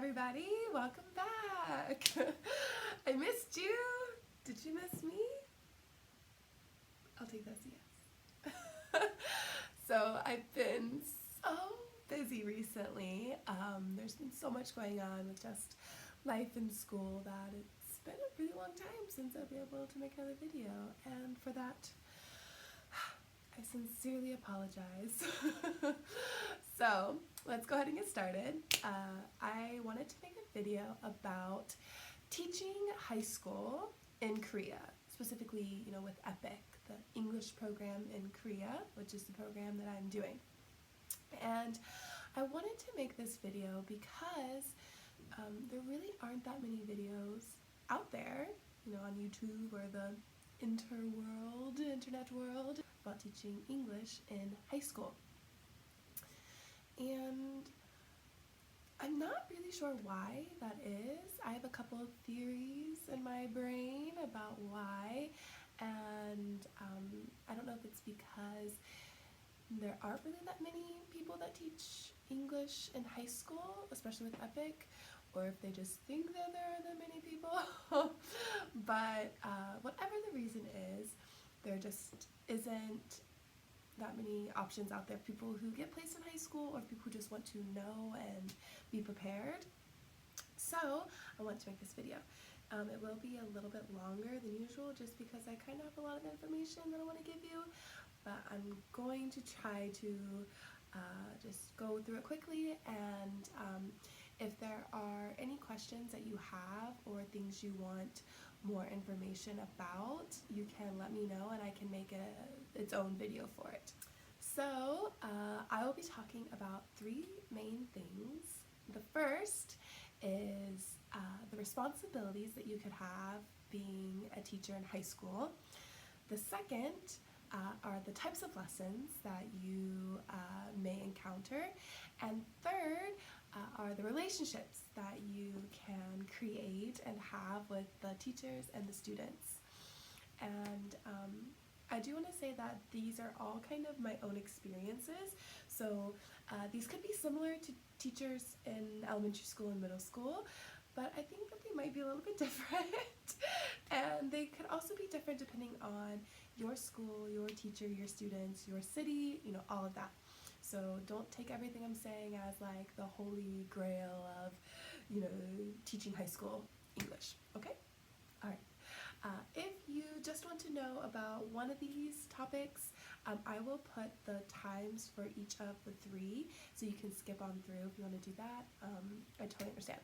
everybody, welcome back. I missed you. Did you miss me? I'll take that as a yes. So I've been so busy recently. There's been so much going on with just life and school that it's been a really long time since I've been able to make another video, and for that I sincerely apologize. So let's go ahead and get started. I wanted to make a video about teaching high school in Korea, specifically, with EPIK, the English program in Korea, which is the program that I'm doing. And I wanted to make this video because there really aren't that many videos out there, on YouTube or the internet world, about teaching English in high school. And I'm not really sure why that is. I have a couple of theories in my brain about why, and I don't know if it's because there aren't really that many people that teach English in high school, especially with EPIK, or if they just think that there are that many people. But whatever the reason is, there just isn't that many options out there. People who get placed in high school, or people who just want to know and be prepared. So I want to make this video. It will be a little bit longer than usual just because I kind of have a lot of information that I want to give you, but I'm going to try to just go through it quickly, and if there are any questions that you have or things you want more information about, you can let me know and I can make its own video for it. So I will be talking about three main things. The first is the responsibilities that you could have being a teacher in high school. The second are the types of lessons that you may encounter. And third are the relationships that you can create and have with the teachers and the students. And I do want to say that these are all kind of my own experiences. So these could be similar to teachers in elementary school and middle school, but I think that they might be a little bit different. And they could also be different depending on your school, your teacher, your students, your city, all of that. So don't take everything I'm saying as like the holy grail of, teaching high school English, okay? All right. If you just want to know about one of these topics, I will put the times for each of the three, so you can skip on through if you want to do that. I totally understand.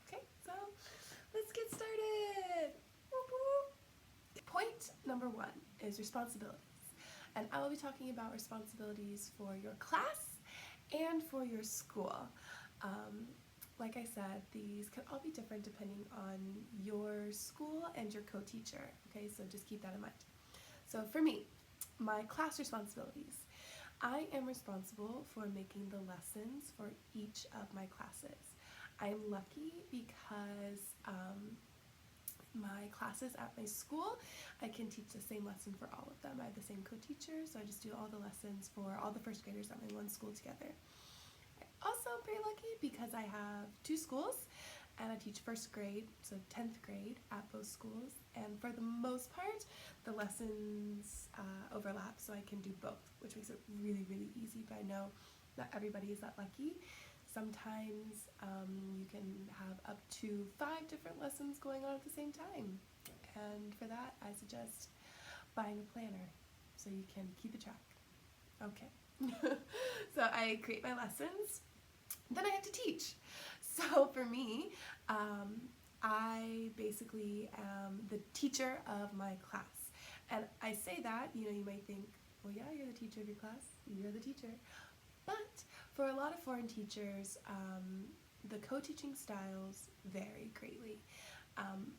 Okay, so let's get started. Whoop, whoop. Point number one is responsibilities. And I will be talking about responsibilities for your class and for your school. Like I said, these could all be different depending on your school and your co-teacher, okay? So just keep that in mind. So for me, my class responsibilities. I am responsible for making the lessons for each of my classes. I'm lucky because my classes at my school, I can teach the same lesson for all of them. I have the same co-teacher, so I just do all the lessons for all the first graders at my one school together. Also pretty lucky because I have two schools, and I teach first grade, so 10th grade at both schools, and for the most part the lessons overlap, so I can do both, which makes it really, really easy. But I know not everybody is that lucky. Sometimes you can have up to 5 different lessons going on at the same time, and for that I suggest buying a planner so you can keep a track. Okay. So I create my lessons, then I have to teach. So for me, I basically am the teacher of my class. And I say that, you might think, well, yeah, you're the teacher of your class, you're the teacher. But for a lot of foreign teachers, the co-teaching styles vary greatly.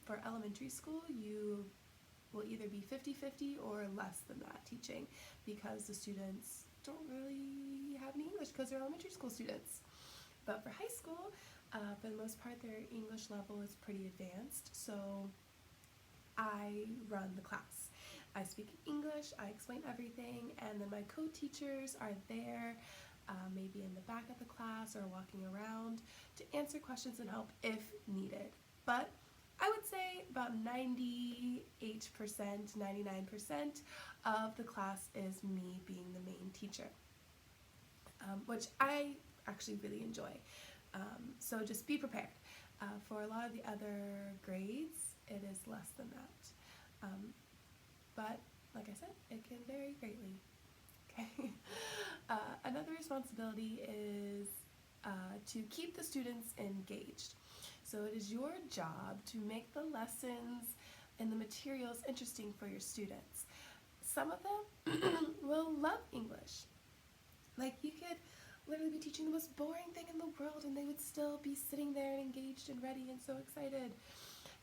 For elementary school, you will either be 50-50 or less than that teaching, because the students don't really have any English because they're elementary school students. But for high school, for the most part, their English level is pretty advanced, so I run the class. I speak English, I explain everything, and then my co-teachers are there maybe in the back of the class or walking around to answer questions and help if needed. But I would say about 98%, 99% of the class is me being the main teacher, which I actually really enjoy. So just be prepared. For a lot of the other grades, it is less than that. But like I said, it can vary greatly. Okay. Another responsibility is to keep the students engaged. So it is your job to make the lessons and the materials interesting for your students. Some of them will love English. Like, you could literally be teaching the most boring thing in the world and they would still be sitting there and engaged and ready and so excited.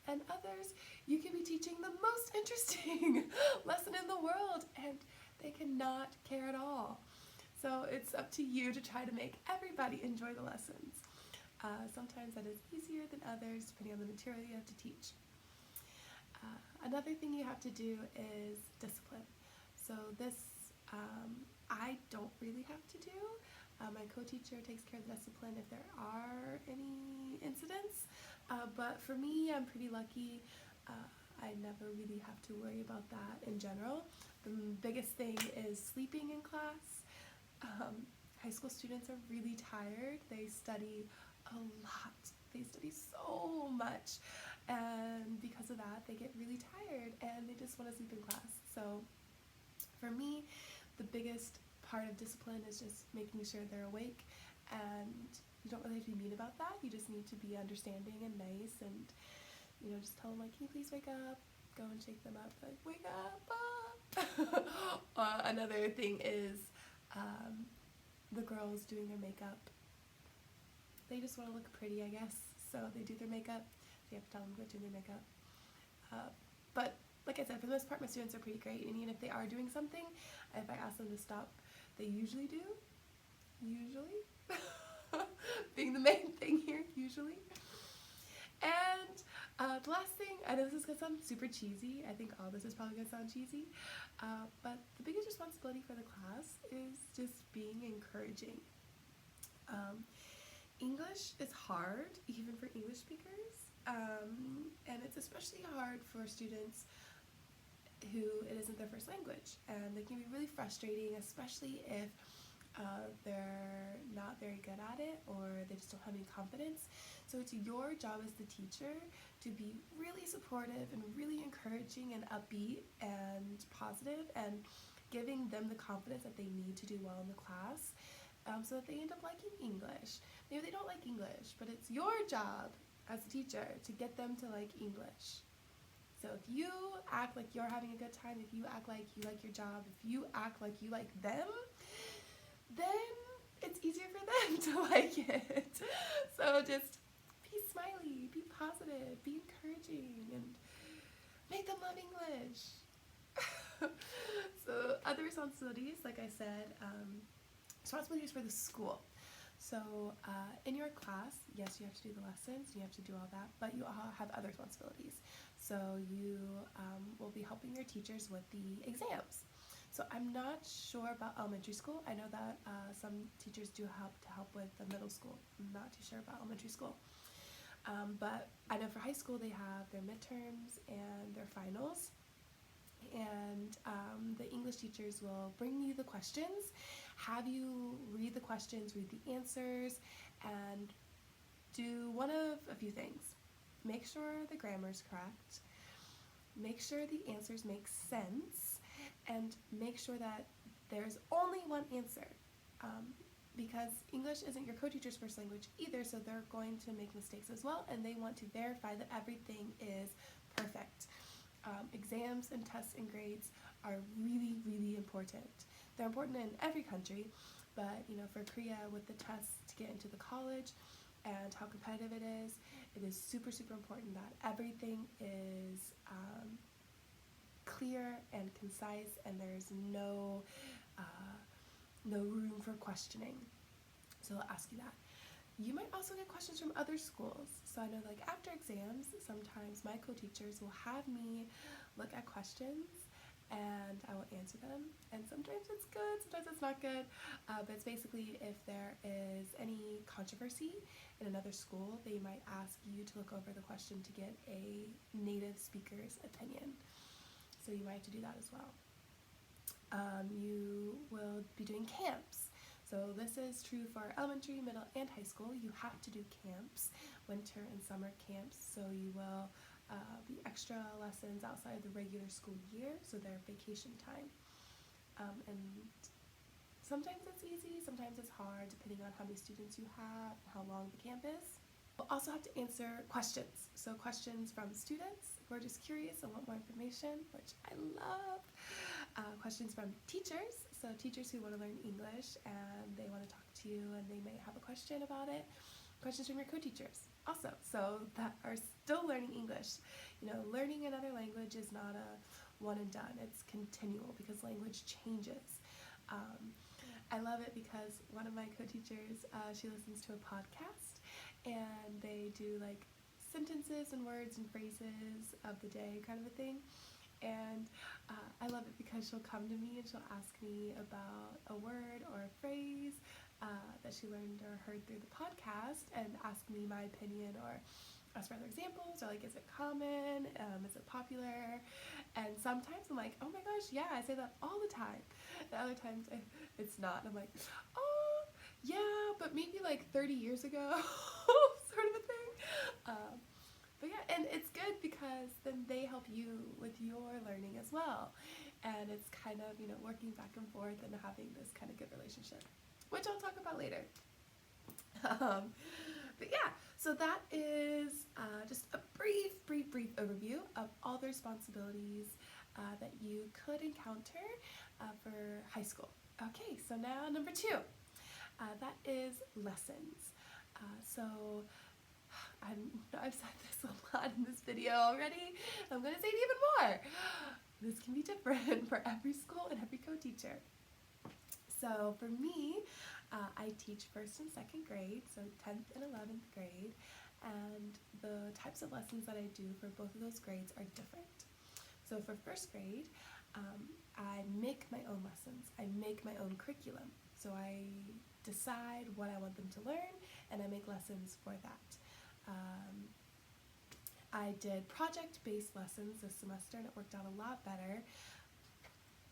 And others, you could be teaching the most interesting lesson in the world and they cannot care at all. So it's up to you to try to make everybody enjoy the lessons. Sometimes that is easier than others, depending on the material you have to teach. Another thing you have to do is discipline. So this I don't really have to do. My co-teacher takes care of the discipline if there are any incidents. But for me, I'm pretty lucky. I never really have to worry about that in general. The biggest thing is sleeping in class. High school students are really tired. They study a lot. They study so much. And because of that, they get really tired and they just want to sleep in class. So for me, the biggest part of discipline is just making sure they're awake, and you don't really have to be mean about that. You just need to be understanding and nice, and just tell them, like, can you please wake up? Go and shake them up, like, wake up. Another thing is the girls doing their makeup. They just want to look pretty, I guess, so they do their makeup. So you have to tell them to go do their makeup. But like I said, for the most part, my students are pretty great, and even if they are doing something, if I ask them to stop, they usually do. Usually. Being the main thing here, usually. And the last thing, I know this is going to sound super cheesy. I think all this is probably going to sound cheesy. But the biggest responsibility for the class is just being encouraging. English is hard, even for English speakers. And it's especially hard for students who it isn't their first language, and they can be really frustrating, especially if they're not very good at it or they just don't have any confidence. So it's your job as the teacher to be really supportive and really encouraging and upbeat and positive and giving them the confidence that they need to do well in the class, so that they end up liking English. Maybe they don't like English, but it's your job as a teacher to get them to like English. So if you act like you're having a good time, if you act like you like your job, if you act like you like them, then it's easier for them to like it. So just be smiley, be positive, be encouraging, and make them love English. So other responsibilities, like I said, responsibilities for the school. So in your class, yes, you have to do the lessons, you have to do all that, but you all have other responsibilities. So you will be helping your teachers with the exams. So I'm not sure about elementary school. I know that some teachers do help with the middle school. I'm not too sure about elementary school. But I know for high school they have their midterms and their finals. And the English teachers will bring you the questions, have you read the questions, read the answers, and do one of a few things. Make sure the grammar is correct, make sure the answers make sense, and make sure that there's only one answer. Because English isn't your co-teacher's first language either, so they're going to make mistakes as well, and they want to verify that everything is perfect. Exams and tests and grades are really, really important. They're important in every country, but for Korea, with the tests to get into the college and how competitive it is super, super important that everything is clear and concise, and there's no room for questioning. So I'll ask you that. You might also get questions from other schools. So I know, like, after exams, sometimes my co-teachers will have me look at questions and I will answer them. And sometimes it's good, sometimes it's not good, but it's basically if there is any controversy in another school, they might ask you to look over the question to get a native speaker's opinion. So you might have to do that as well. You will be doing camps. So this is true for elementary, middle, and high school. You have to do camps, winter and summer camps. So you will be extra lessons outside of the regular school year, so they're vacation time. And sometimes it's easy, sometimes it's hard, depending on how many students you have, how long the camp is. We'll also have to answer questions. So questions from students who are just curious and want more information, which I love. Questions from teachers, so teachers who want to learn English and they want to talk to you and they may have a question about it. Questions from your co-teachers also, so that are still learning English. Learning another language is not a one and done, it's continual because language changes. I love it because one of my co-teachers, she listens to a podcast and they do like sentences and words and phrases of the day kind of a thing. And I love it because she'll come to me and she'll ask me about a word or a phrase that she learned or heard through the podcast and ask me my opinion or ask for other examples, or like, is it common? Is it popular? And sometimes I'm like, oh my gosh, yeah, I say that all the time. And other times it's not. And I'm like, oh, yeah, but maybe like 30 years ago, sort of a thing. But yeah, and it's good because then they help you with your learning as well. And it's kind of, working back and forth and having this kind of good relationship, which I'll talk about later. But yeah, so that is just a brief overview of all the responsibilities that you could encounter for high school. Okay, so now number 2, that is lessons. So I've said this a lot in this video already. I'm going to say it even more. This can be different for every school and every co-teacher. So for me, I teach 1st and 2nd grade, so 10th and 11th grade, and the types of lessons that I do for both of those grades are different. So for 1st grade, I make my own lessons. I make my own curriculum. So I decide what I want them to learn, and I make lessons for that. I did project-based lessons this semester, and it worked out a lot better.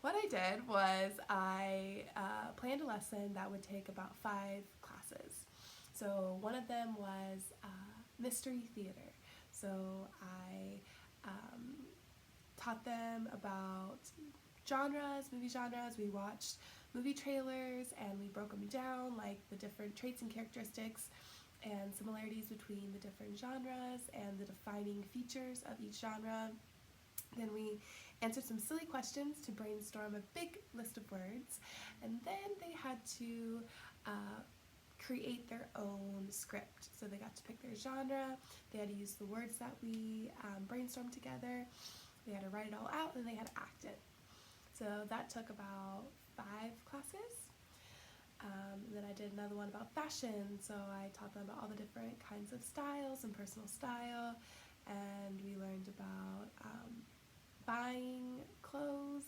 What I did was I planned a lesson that would take about 5 classes. So one of them was mystery theater. So I taught them about movie genres. We watched movie trailers and we broke them down, like the different traits and characteristics and similarities between the different genres and the defining features of each genre. Then we answered some silly questions to brainstorm a big list of words, and then they had to create their own script. So they got to pick their genre, they had to use the words that we brainstormed together, they had to write it all out, and they had to act it. So that took about 5 classes. Then I did another one about fashion, so I taught them about all the different kinds of styles and personal style, and we learned about buying clothes,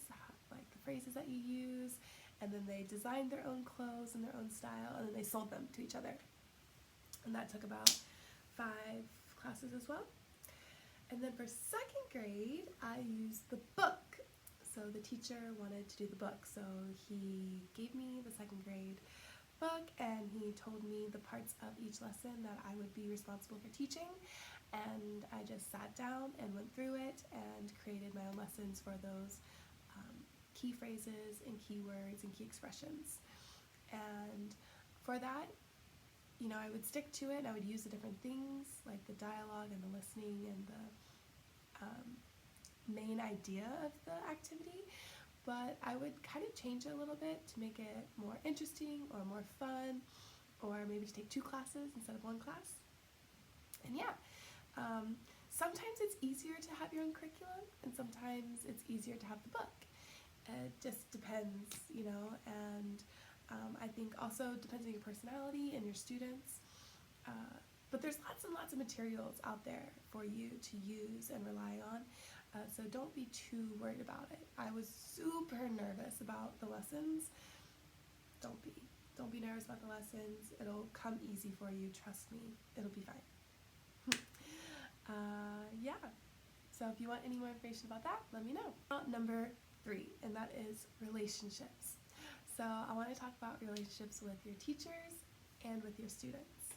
like the phrases that you use, and then they designed their own clothes and their own style, and then they sold them to each other. And that took about 5 classes as well. And then for 2nd grade, I used the book. So the teacher wanted to do the book, so he gave me the 2nd grade book and he told me the parts of each lesson that I would be responsible for teaching, and I just sat down and went through it and created my own lessons for those key phrases and key words and key expressions. And for that, I would stick to it and I would use the different things like the dialogue and the listening and the main idea of the activity, but I would kind of change it a little bit to make it more interesting or more fun, or maybe to take 2 classes instead of 1 class. And yeah, sometimes it's easier to have your own curriculum and sometimes it's easier to have the book. It just depends, and I think also depends on your personality and your students. But there's lots and lots of materials out there for you to use and rely on. So don't be too worried about it. I was super nervous about the lessons. Don't be. Don't be nervous about the lessons. It'll come easy for you. Trust me. It'll be fine. Yeah. So if you want any more information about that, let me know. Number 3, and that is relationships. So I want to talk about relationships with your teachers and with your students.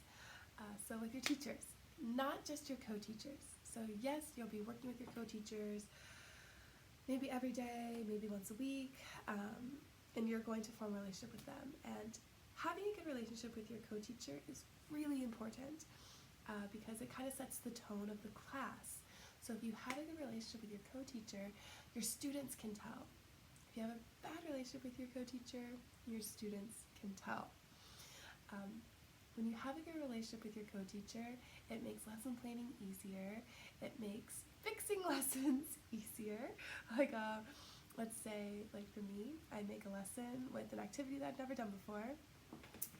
So with your teachers, not just your co-teachers. So yes, you'll be working with your co-teachers maybe every day, maybe once a week, and you're going to form a relationship with them. And having a good relationship with your co-teacher is really important because it kind of sets the tone of the class. So if you have a good relationship with your co-teacher, your students can tell. If you have a bad relationship with your co-teacher, your students can tell. When you have a good relationship with your co-teacher, it makes lesson planning easier. It makes fixing lessons easier. Like, let's say, like for me, I make a lesson with an activity that I've never done before.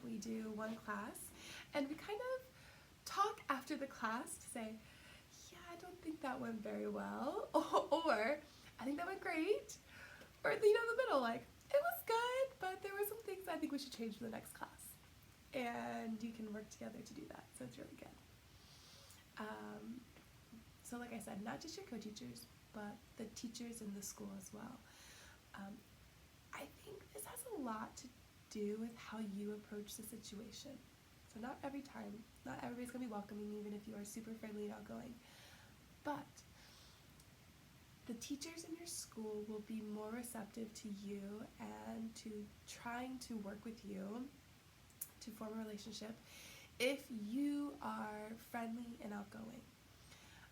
We do one class, and we kind of talk after the class to say, yeah, I don't think that went very well, or I think that went great, or in the middle, like, it was good, but there were some things I think we should change for the next class. And you can work together to do that, so it's really good. So like I said, not just your co-teachers, but the teachers in the school as well. I think this has a lot to do with how you approach the situation. So not every time, not everybody's going to be welcoming, even if you are super friendly and outgoing. But the teachers in your school will be more receptive to you and to trying to work with you to form a relationship if you are friendly and outgoing.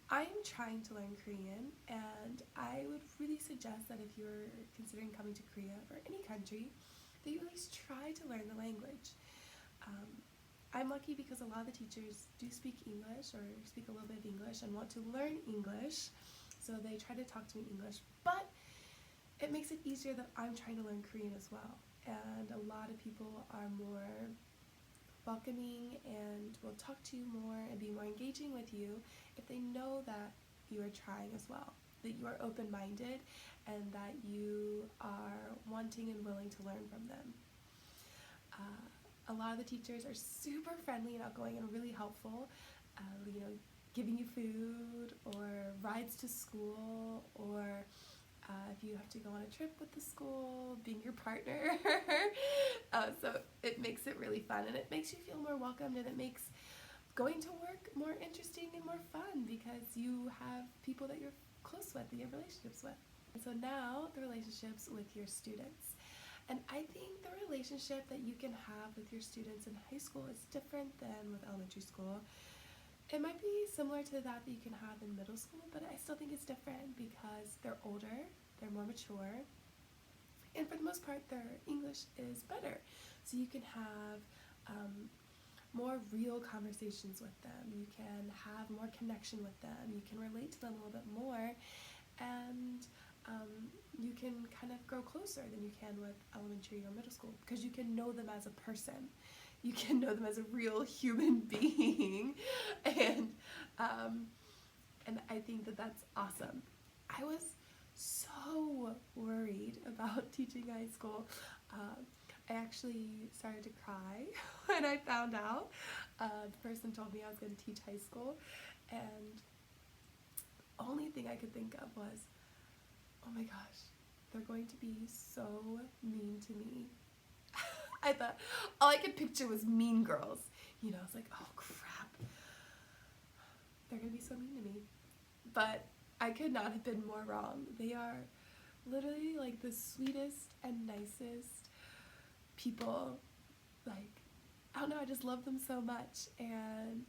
I am trying to learn Korean, and I would really suggest that if you're considering coming to Korea or any country, that you at least try to learn the language. I'm lucky because a lot of the teachers do speak English or speak a little bit of English and want to learn English, so they try to talk to me in English, but it makes it easier that I'm trying to learn Korean as well. And a lot of people are more welcoming and will talk to you more and be more engaging with you if they know that you are trying as well, that you are open-minded and that you are wanting and willing to learn from them. A lot of the teachers are super friendly and outgoing and really helpful, giving you food or rides to school, or if you have to go on a trip with the school, being your partner. So it makes it really fun, and it makes you feel more welcomed, and it makes going to work more interesting and more fun because you have people that you're close with, that you have relationships with. And so now the relationships with your students. And I think the relationship that you can have with your students in high school is different than with elementary school. It might be similar to that you can have in middle school, but I still think it's different because they're older, they're more mature, and for the most part their English is better. So you can have more real conversations with them, you can have more connection with them, you can relate to them a little bit more, and you can kind of grow closer than you can with elementary or middle school because you can know them as a person. You can know them as a real human being, and I think that that's awesome. I was so worried about teaching high school. I actually started to cry when I found out. The person told me I was going to teach high school, and the only thing I could think of was, oh my gosh, they're going to be so mean to me. I thought, all I could picture was Mean Girls. I was like, oh crap, they're going to be so mean to me. But I could not have been more wrong. They are literally like the sweetest and nicest people. Like, I don't know, I just love them so much, and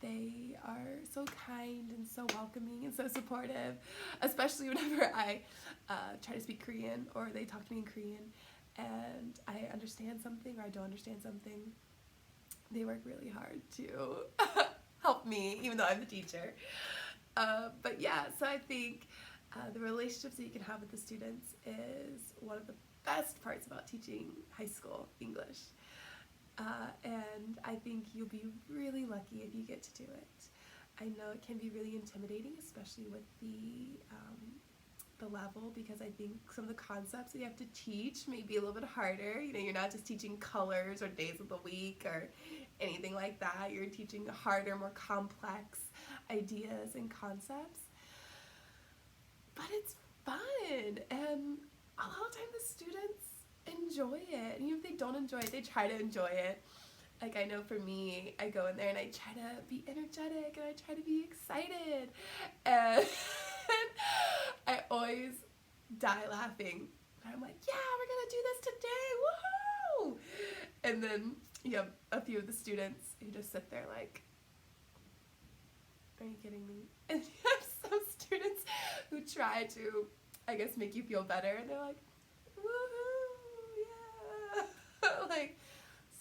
they are so kind and so welcoming and so supportive, especially whenever I try to speak Korean or they talk to me in Korean and I understand something or I don't understand something. They work really hard to help me, even though I'm the teacher. But yeah, so I think the relationships that you can have with the students is one of the best parts about teaching high school English. And I think you'll be really lucky if you get to do it. I know it can be really intimidating, especially with the level, because I think some of the concepts that you have to teach may be a little bit harder. You know, you're not just teaching colors or days of the week or anything like that. You're teaching harder, more complex ideas and concepts. But it's fun, and a lot of times the students enjoy it. And even if they don't enjoy it, they try to enjoy it. Like, I know for me, I go in there and I try to be energetic and I try to be excited, and I always die laughing. I'm like, yeah, we're gonna do this today, woohoo! And then you have a few of the students who just sit there like, are you kidding me? And you have some students who try to, I guess, make you feel better, and they're like, woohoo, yeah! Like,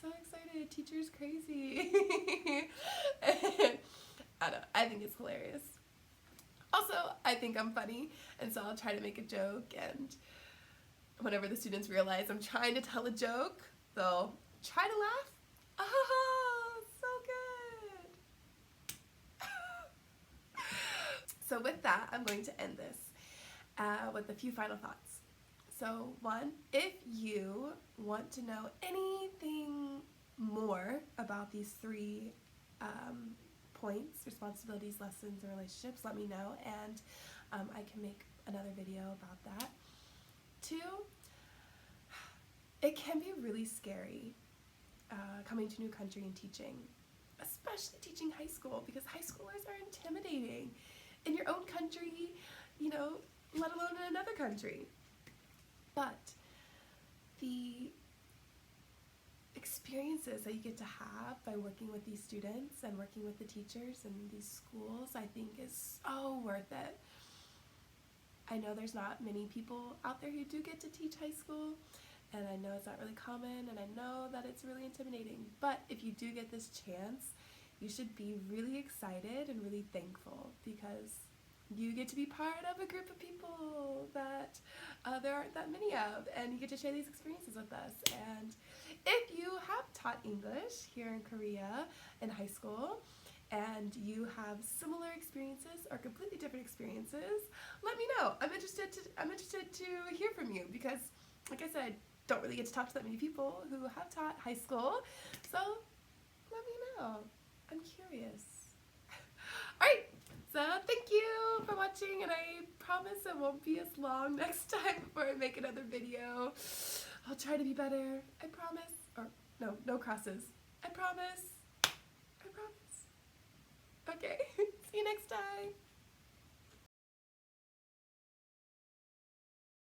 so excited, teacher's crazy. And I don't know, I think it's hilarious. Also, I think I'm funny, and so I'll try to make a joke, and whenever the students realize I'm trying to tell a joke, they'll try to laugh. Oh, so good. So with that, I'm going to end this with a few final thoughts. So one, if you want to know anything more about these three points, responsibilities, lessons, and relationships, let me know, and I can make another video about that. Two, it can be really scary coming to a new country and teaching, especially teaching high school, because high schoolers are intimidating in your own country, you know, let alone in another country. But the experiences that you get to have by working with these students and working with the teachers in these schools, I think is so worth it. I know there's not many people out there who do get to teach high school, and I know it's not really common, and I know that it's really intimidating, but if you do get this chance, you should be really excited and really thankful, because you get to be part of a group of people that there aren't that many of, and you get to share these experiences with us. And if you have taught English here in Korea in high school, and you have similar experiences or completely different experiences, let me know. I'm interested to hear from you, because, like I said, I don't really get to talk to that many people who have taught high school, so let me know. I'm curious. Alright, so thank you for watching, and I promise it won't be as long next time before I make another video. I'll try to be better. I promise. Or, no crosses. I promise. I promise. Okay, see you next time.